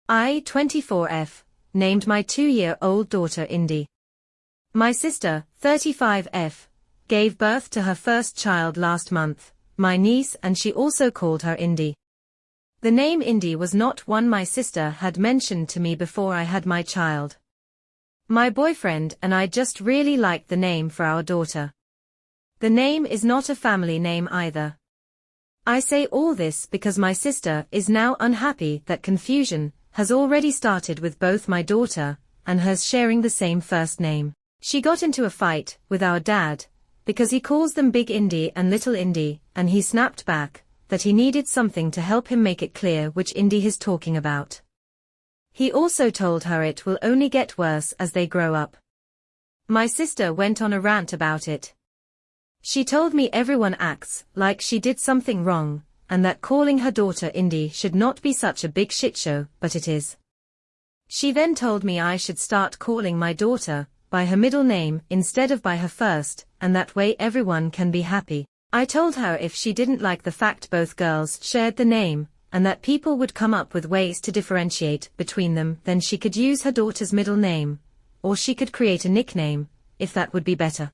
I, 24F, named my 2-year-old daughter Indy. My sister, 35F, gave birth to her first child last month, my niece, and she also called her Indy. The name Indy was not one my sister had mentioned to me before I had my child. My boyfriend and I just really liked the name for our daughter. The name is not a family name either. I say all this because my sister is now unhappy that confusion has already started with both my daughter and hers sharing the same first name. She got into a fight with our dad because he calls them Big Indy and Little Indy, and he snapped back that he needed something to help him make it clear which Indy he's talking about. He also told her it will only get worse as they grow up. My sister went on a rant about it. She told me everyone acts like she did something wrong, and that calling her daughter Indy should not be such a big shitshow, but it is. She then told me I should start calling my daughter by her middle name instead of by her first, and that way everyone can be happy. I told her if she didn't like the fact both girls shared the name, and that people would come up with ways to differentiate between them, then she could use her daughter's middle name, or she could create a nickname, if that would be better.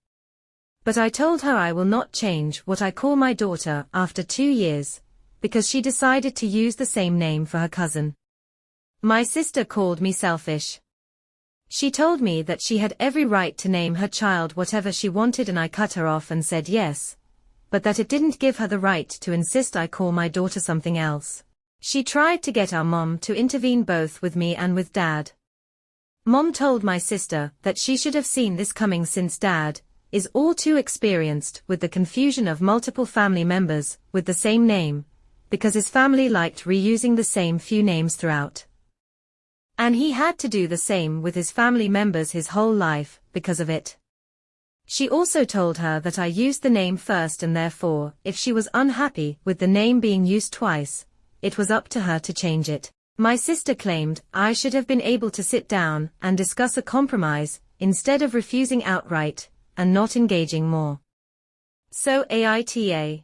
But I told her I will not change what I call my daughter after 2 years, because she decided to use the same name for her cousin. My sister called me selfish. She told me that she had every right to name her child whatever she wanted, and I cut her off and said yes, but that it didn't give her the right to insist I call my daughter something else. She tried to get our mom to intervene both with me and with dad. Mom told my sister that she should have seen this coming since dad is all too experienced with the confusion of multiple family members with the same name, because his family liked reusing the same few names throughout. And he had to do the same with his family members his whole life because of it. She also told her that I used the name first, and therefore, if she was unhappy with the name being used twice, it was up to her to change it. My sister claimed I should have been able to sit down and discuss a compromise instead of refusing outright and not engaging more. So AITA